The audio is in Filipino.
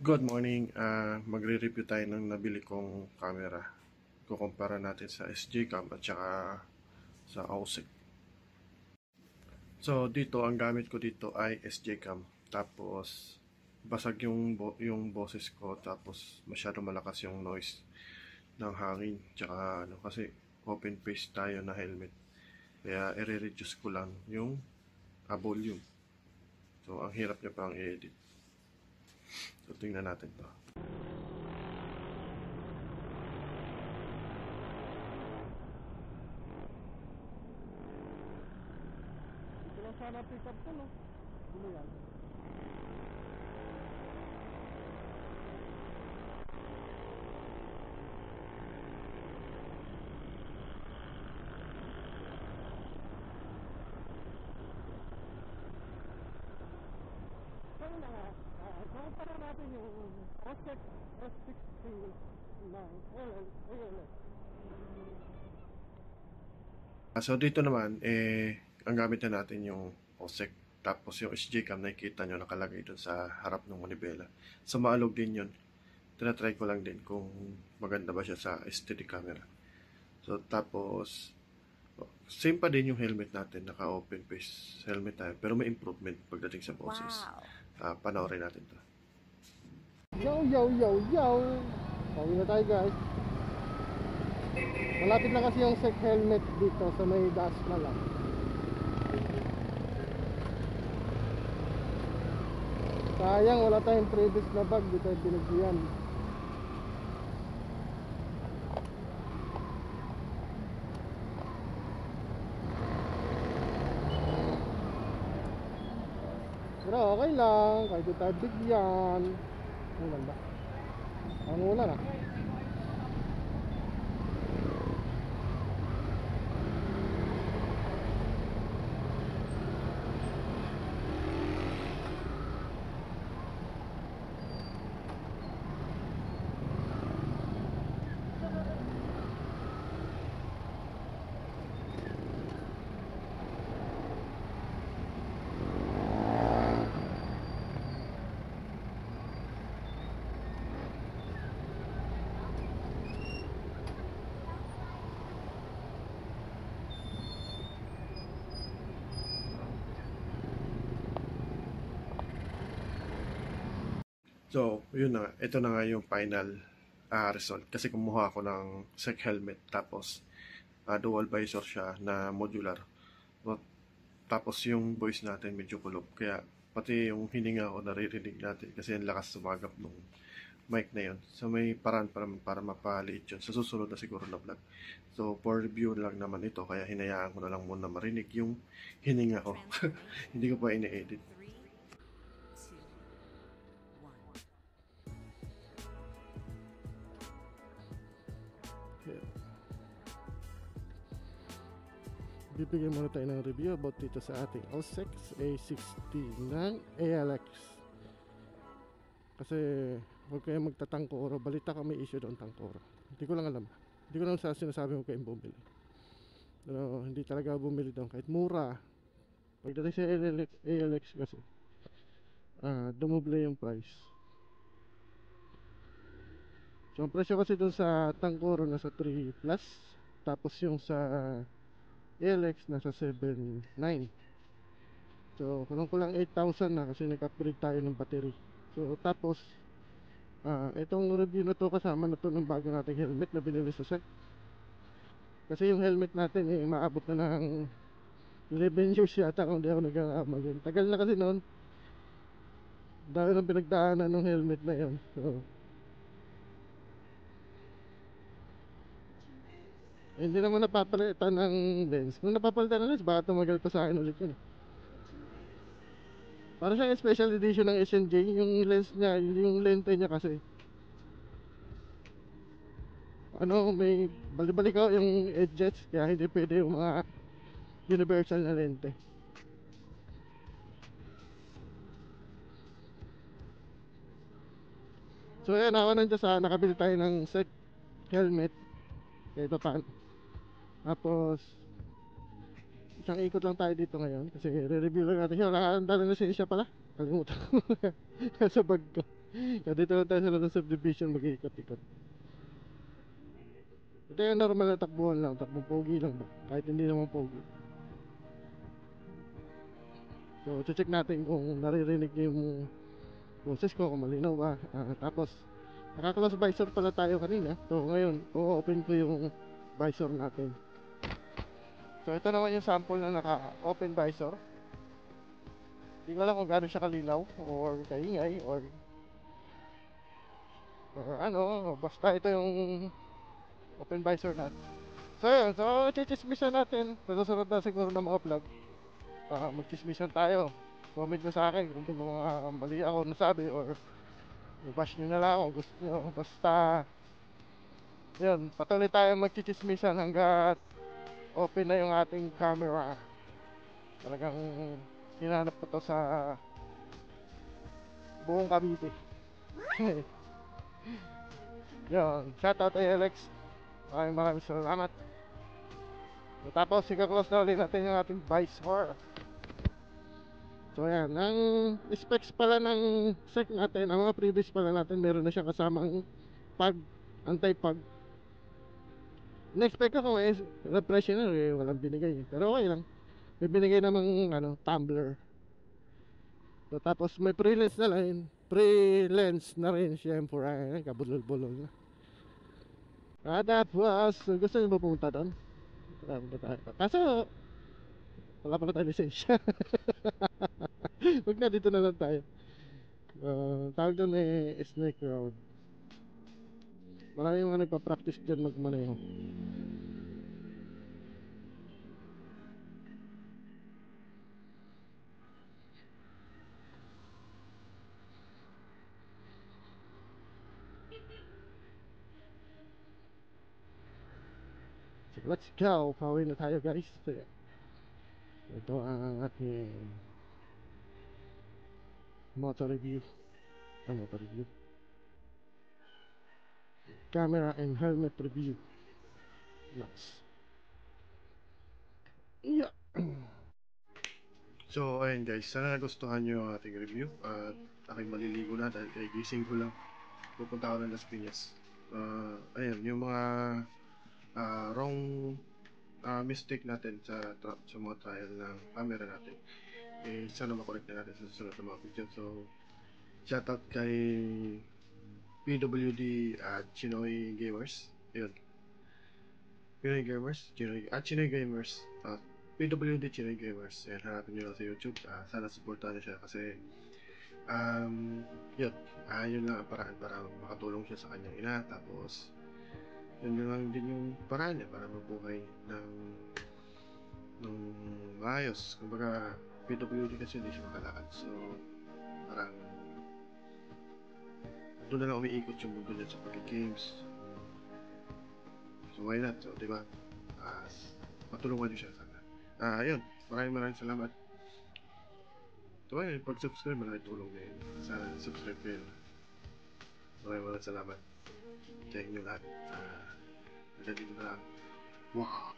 Good morning. Magre-review tayo ng nabili kong camera. Kukumpara natin sa SJ-Cam at saka sa OSIC. So dito, ang gamit ko dito ay SJ-Cam. Tapos basag yung boses ko, tapos masyado malakas yung noise ng hangin. Tsaka kasi open face tayo na helmet. Kaya i-reduce ko lang yung volume. So ang hirap niya pang i-edit. So tingnan natin to. Ito lang sana pick up ko, no? Ano yan? Kaya na nga, kumpara natin yung OSEC S69 ALS. So dito naman, ang gamit na natin yung OSEC. Tapos yung SJ-Cam, nakikita nyo nakalagay dun sa harap ng manibela. So maalog din yun. Tinatry ko lang din kung maganda ba siya sa STD camera. So tapos, same pa din yung helmet natin. Naka-open face helmet tayo. Pero may improvement pagdating sa boses. Panoorin natin to. Yo, yo, yo, yo! Pauwi na tayo, guys. Malapit na kasi yung SEC helmet dito sa may Dasma lang. Sayang, wala tayong previous na bag. Dito tayo binigyan. Pero okay lang, kahit di tayo bigyan. Ang ganda. Ang ulan ah. So, yun na. Ito na nga yung final result. Kasi kumuha ako ng SEC helmet. Tapos, dual visor siya na modular. Tapos yung voice natin medyo kulog. Kaya pati yung hininga ko naririnig natin kasi ang lakas sumagap nung mic na yun. So may paraan para mapaliit yun. Sa susunod na siguro na vlog. So for review lang naman ito. Kaya hinayaan ko na lang muna marinig yung hininga ko. Hindi ko pa ini-edit. Bibigyan muna tayo ng review about dito sa ating OSEC A60 ng ALX. Kasi huwag kayong magtatangkoro. Balita ka may issue doon tangkoro. Hindi ko lang alam. Hindi ko lang sinasabi mo kayong bumili. Pero hindi talaga bumili doon kahit mura. Pagdating sa ALX kasi dumoble yung price. So ang presyo kasi doon sa tangkoro nasa 3 plus. Tapos yung sa ALX nasa 7.9. So kulang 8,000 na kasi nag-upgrade tayo ng battery. So tapos itong review na to kasama na to ng bago nating helmet na binili sa SEC. Kasi yung helmet natin maabot na ng 11 years yata kung di ako nagkakamali. Tagal na kasi noon. Dahil ng pinagdaanan ng helmet na yon. So hindi naman napapalitan ng lens. Kung napapalitan ng lens, baka tumagal pa sa akin ulit yun. Para siyang special edition ng SNJ. Yung lens niya, yung lente niya kasi may bali-balikaw yung edges. Kaya hindi pwede yung mga universal na lente. So ayan, ako nandiyan sa nakabili tayo ng SEC helmet. Kaya ito paano. Tapos isang ikot lang tayo dito ngayon kasi re-review lang natin siya. Wala ka ang dala na siya pala. Kalimutan ko sa bag ko. Kaya dito lang tayo sa loob ng subdivision mag-iikot-ikot. Ito yung normal na takbuhan lang, takbong pogi lang ba? Kahit hindi naman pogi. So, check natin kung naririnig niyo yung boses ko, kung malinaw ba. Tapos, naka-close visor pala tayo kanina. So, ngayon, o-open ko yung visor natin. So, ito naman yung sample na naka-open visor. Hindi ko alam kung gaano siya kalinaw, or kaingay, or ano, basta ito yung open visor natin. So, yun. So, chichismisan natin. Susunod na siguro na mga vlog. Magchismisan tayo. Comment nyo sa akin kung may mga mali ako nasabi or i-bash nyo na lang kung gusto nyo. Basta yun, patuloy tayo magchichismisan hanggat open na yung ating camera. Talagang hinanap ko to sa buong Cavite. Yun, shoutout kay Alex. Maraming salamat. Tapos, ika-close na ulit natin yung ating visor. So ayan, ang specs pala ng sec natin, ang mga previous pala natin, meron na siyang kasamang pag, anti-pag. Na-expect ako refreshener walang binigay. Pero okay lang. May binigay namang tumbler. So, tapos may pre-lens na rin syempre. Ay, kabulol-bulol na. Tapos, gusto nyo ba pumunta doon? Punta tayo. Kaso, wala pala tayo lisensya. Huwag na, dito na lang tayo. Tawag doon Snake Road. Marami mga nagpa-practice dyan magmaneho. So let's go. Pauwi na tayo guys. So, ito ang ating motor review. Motor review. Camera and helmet review. Nice. Yeah. So, ayun guys, sana nagustuhan nyo ang ating review. At aking maliligo na dahil kay gising ko lang. Pupunta ako ng Las Piñas. Ayun, yung mga wrong mistake natin sa mga trial ng camera natin. Sana makorek na natin sa susunod na mga video. So, shoutout kay PWD at Chinoy Gamers. Ayun. Chinoy Gamers. Chinoy Gamers. PWD Chinoy Gamers. Ayan, hanapin nyo lang sa YouTube. Sana supportahan nyo siya kasi yun. Yun lang ang paraan para makatulong siya sa kanyang ina. Tapos, yun lang din yung paraan niya para mabuhay ng maayos. Kumbaga, PWD kasi hindi siya makalakad. So, parang doon na lang umiikot yung mundo niya sa pag-games. So, why not? So, diba? Matulungan niyo siya sana. Yun. Maraming salamat. So, ayun, pag-subscribe, malaking tulong na yun. Sana subscribe kayo. Maraming salamat sa inyo lahat. Hanggang dito na lang. Wow!